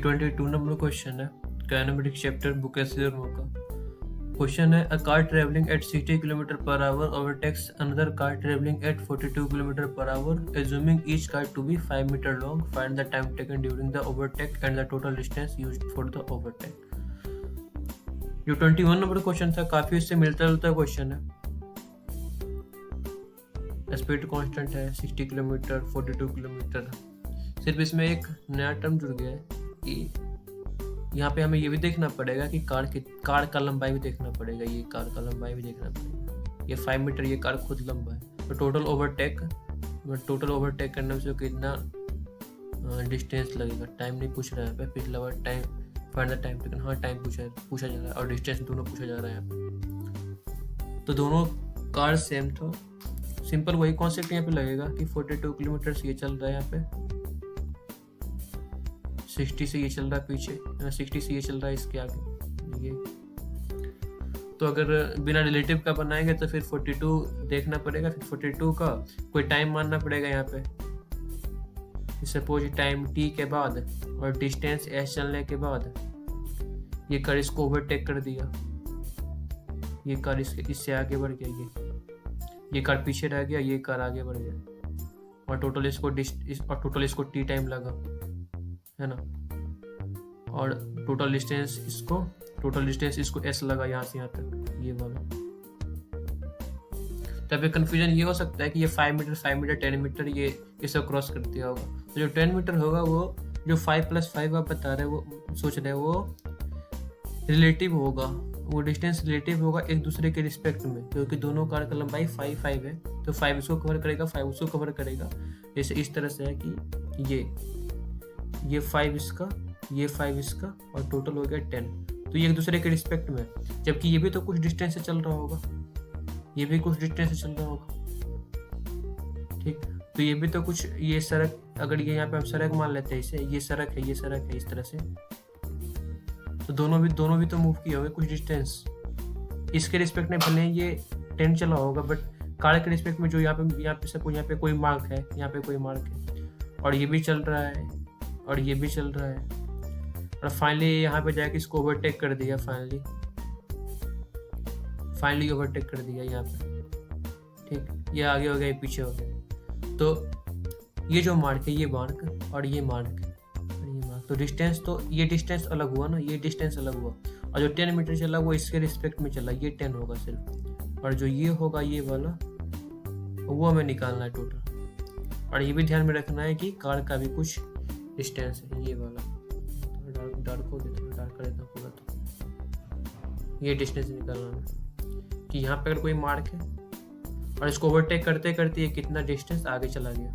ये 22 number question है, kinematic chapter book एसिडोर्मो का। क्वेश्चन है, a car travelling at 60 kilometre per hour overtakes another car travelling at 42 kilometre per hour assuming each car to be 5 metre long, find the time taken during the overtake and the total distance used for the overtake. जो 21 number question था, काफी इससे मिलता जुलता question है। Speed constant है 60 kilometre 42 kilometre, सिर्फ इसमें एक नया टर्म जुड़ गया है कि यहाँ पे हमें ये भी देखना पड़ेगा कि कार का लंबाई भी देखना पड़ेगा, ये कार का लंबाई भी देखना पड़ेगा। ये 5 मीटर, ये कार खुद लंबा है। तो टोटल ओवरटेक करने से कितना डिस्टेंस लगेगा, टाइम नहीं पूछ रहा है यहाँ पे। पिछला बार time find the time taken, हाँ टाइम पूछा जा रहा है और डिस्टेंस दोनों पूछा जा रहा है यहाँ पे। तो दोनों कार सेम था, सिंपल वही कॉन्सेप्ट यहाँ पे लगेगा कि 42 किलोमीटर से ये चल रहा है यहाँ पे, 60 से ये चल रहा है पीछे, 60 से ये चल रहा है इसके आगे ये। तो अगर बिना रिलेटिव का बनाएंगे तो फिर 42 देखना पड़ेगा, फिर 42 का कोई टाइम मानना पड़ेगा यहाँ पे। सपोज टाइम t के बाद और डिस्टेंस s चलने के बाद ये कार इसको ओवरटेक कर दिया, ये कार इससे आगे बढ़ गया, ये कार पीछे रह गया, ये कार आगे बढ़ गया, और टोटल इसको t टाइम लगा, है ना। और टोटल डिस्टेंस इसको s लगा यहाँ से यहाँ तक, ये वाला। तब कंफ्यूजन ये हो सकता है कि ये 5 मीटर 10 मीटर ये इसे क्रॉस कर दिया होगा। तो जो 10 मीटर होगा वो जो 5 + 5 आप बता रहे वो सोच रहे वो रिलेटिव होगा, वो डिस्टेंस रिलेटिव होगा एक दूसरे के रिस्पेक्ट में, क्योंकि दोनों कार का लंबाई 5 है। तो 5 इसको कवर करेगा, 5 उसको कवर करेगा। जैसे इस तरह से है कि ये 5 इसका, ये 5 इसका, और टोटल हो गया 10। तो ये एक दूसरे के रिस्पेक्ट में, जबकि ये भी तो कुछ डिस्टेंस से चल रहा होगा, ये भी कुछ डिस्टेंस से चल रहा होगा, ठीक। तो ये भी तो कुछ, ये सड़क, अगर ये यहाँ पे हम सड़क मान लेते हैं इसे, ये सड़क है, ये सड़क है, इस तरह से। तो दोनों भी तो मूव किए होंगे कुछ डिस्टेंस। इसके रिस्पेक्ट में भले ये 10 चला होगा, बट कार के रिस्पेक्ट में जो यहाँ पे सपोज यहाँ पे कोई मार्क है, यहाँ पे कोई मार्क है, और ये भी चल रहा है, और ये भी चल रहा है, और फाइनली यहाँ पे जाके इसको ओवरटेक कर दिया, फाइनली ओवरटेक कर दिया यहाँ पे, ठीक। ये आगे हो गया, ये पीछे हो गया। तो ये जो मार्क है, ये मार्क और ये मार्क, तो डिस्टेंस, तो ये डिस्टेंस अलग हुआ ना, ये डिस्टेंस अलग हुआ। और जो 10 मीटर चला वो इसके रिस्पेक्ट में चला, ये 10 होगा सिर्फ, और जो ये होगा ये वाला वो हमें निकालना है टोटल। और ये भी ध्यान में रखना है कि कार का भी कुछ डिस्टेंस है, ये वाला डार्क हो गया, थोड़ा डार्क कर देता पूरा। तो ये डिस्टेंस निकालना है कि यहाँ पे अगर कोई मार्क है और इसको ओवरटेक करते करते ये कितना डिस्टेंस आगे चला गया,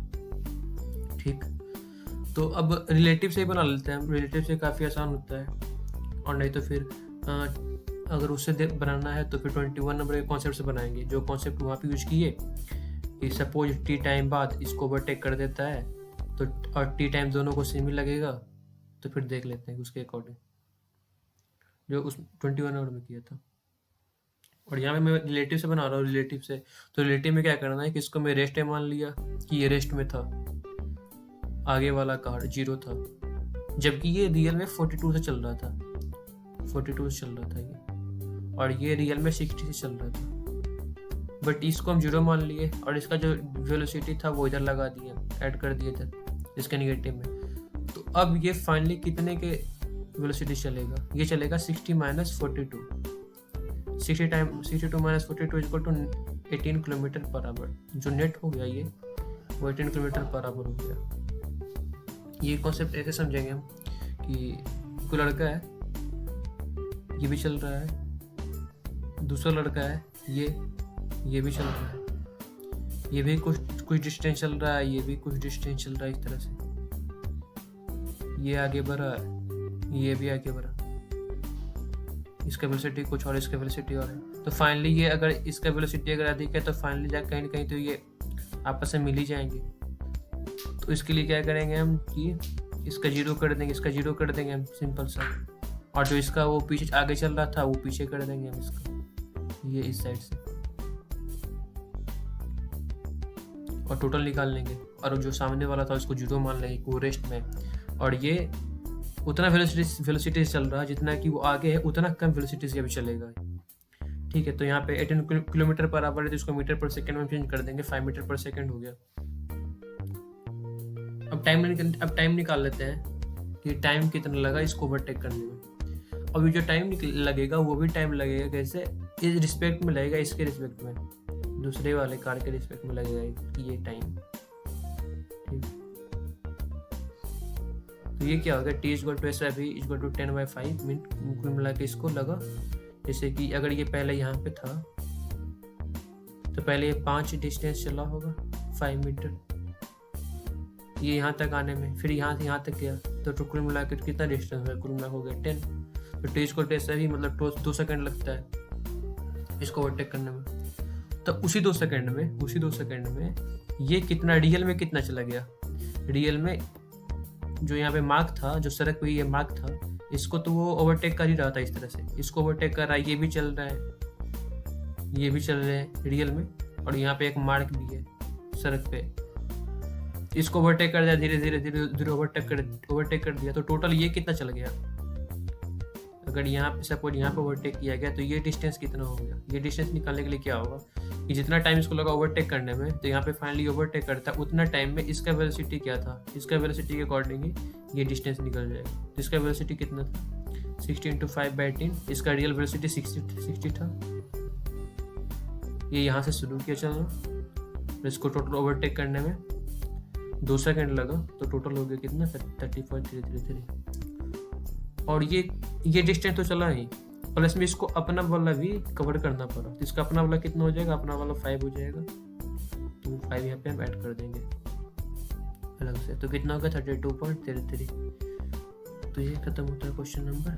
ठीक। तो अब रिलेटिव से ही बना लेते हैं, रिलेटिव से काफ़ी आसान होता है। और नहीं तो फिर अगर उससे बनाना है तो फिर 21 नंबर के कॉन्सेप्ट से बनाएंगे, जो कॉन्सेप्ट वहाँ पे यूज किए कि सपोज t टाइम बाद इसको ओवरटेक कर देता है, तो और t टाइम दोनों को सेम ही लगेगा, तो फिर देख लेते हैं उसके अकॉर्डिंग जो उस 21 नंबर में किया था। और यहाँ पे मैं रिलेटिव से बना रहा हूँ, रिलेटिव से। तो रिलेटिव में क्या करना है कि इसको मैं रेस्ट में मान लिया कि ये रेस्ट में था, आगे वाला कार 0 था, जबकि ये रियल में 42 से चल रहा था, 42 से चल रहा था ये, और ये रियल में 60 से चल रहा था। बट इसको हम 0 मान लिए, और इसका जो वेलोसिटी था वो इधर लगा दिया, ऐड कर दिए थे इसके नेगेटिव में। तो अब ये फाइनली कितने के वेलोसिटी चलेगा, ये चलेगा 60 - 42, 62 - 42 = 18 किलोमीटर पर आवर। जो नेट हो गया ये वो 18 किलोमीटर पर आवर हो गया। ये कॉन्सेप्ट ऐसे समझेंगे हम कि कोई लड़का है, ये भी चल रहा है, दूसरा लड़का है, ये भी चल रहा है, ये भी कुछ डिस्टेंस चल रहा है, ये भी कुछ डिस्टेंस चल रहा है, इस तरह से ये आगे बढ़ा है, ये भी आगे बढ़ा, इसका वेलोसिटी कुछ और, इसका वेलोसिटी और है। तो फाइनली ये अगर इसका वेलोसिटी अगर अधिक है तो फाइनली जा कहीं ना कहीं तो ये आपस में मिल ही जाएंगे। तो इसके लिए क्या करेंगे हम कि इसका 0 कर देंगे, इसका 0 कर देंगे हम, सिंपल सा। और जो इसका वो पीछे आगे चल रहा था वो पीछे कर देंगे हम इसका, ये इस साइड से, और टोटल निकाल लेंगे। और जो सामने वाला था उसको 0 मान लेंगे, वो रेस्ट में, और ये उतना वेलोसिटी से चल रहा है जितना कि वो आगे है, उतना कम वेलोसिटी से अभी चलेगा। ठीक है, तो यहाँ पे 18 किलोमीटर पर आवर है, तो इसको मीटर पर सेकंड में चेंज कर देंगे, 5 मीटर पर सेकंड हो गया। अब टाइम निकाल लेते हैं कि टाइम कितना लगा इसको ओवरटेक करने में। अब ये जो टाइम लगेगा वो भी टाइम लगेगा कैसे, इस रिस्पेक्ट में लगेगा, इसके रिस्पेक्ट में, दूसरे वाले कार के रिस्पेक्ट में लगेगा ये टाइम। ठीक, तो ये क्या होगा, t equal to s by v equal to 10/5 minute, कुल मिला के इसको लगा। जैसे कि अगर ये पहले यहाँ पे था तो पहले ये 5 डिस्टेंस चला होगा, 5 मीटर, ये यहाँ तक आने में, फिर यहाँ से यहाँ तक गया, तो कुल मिला के कितना डिस्टेंस है, कुल मिला हो गया 10। तो t equal to s by v मतलब 2 सेकेंड लगता है इसको ओवरटेक करने में। तो उसी 2 सेकेंड में ये कितना रियल में कितना चला गया, रियल में जो यहाँ पे मार्क था, जो सड़क पे ये मार्क था, इसको तो वो ओवरटेक कर ही रहा था इस तरह से, इसको ओवरटेक कर रहा है, ये भी चल रहा है, ये भी चल रहे हैं रियल में, और यहाँ पे एक मार्क भी है सड़क पे, इसको ओवरटेक कर दिया, धीरे धीरे ओवरटेक कर दिया। तो टोटल ये कितना चल गया, अगर यहाँ पे सपोज यहाँ पे ओवरटेक किया गया तो ये डिस्टेंस कितना हो गया। ये डिस्टेंस निकालने के लिए क्या होगा कि जितना टाइम इसको लगा ओवरटेक करने में, तो यहाँ पे फाइनली ओवरटेक करता है उतना टाइम में इसका वेलोसिटी क्या था, इसका वेलोसिटी के अकॉर्डिंग ही ये डिस्टेंस निकल जाएगा। तो इसका वेलोसिटी कितना था, 60 × 5/10, इसका रियल वेलोसिटी 60 था। ये यहाँ से शुरू किया चलना, इसको टोटल ओवरटेक करने में 2 सेकेंड लगा, तो टोटल हो गया कितना, 34 और ये डिस्टेंस तो चला ही, प्लस में इसको अपना वाला भी कवर करना पड़ा, तो इसका अपना वाला कितना हो जाएगा, अपना वाला 5 हो जाएगा, तो 5 यहाँ पे हम ऐड कर देंगे अलग से, तो कितना होगा 32.33। तो ये खत्म होता है क्वेश्चन नंबर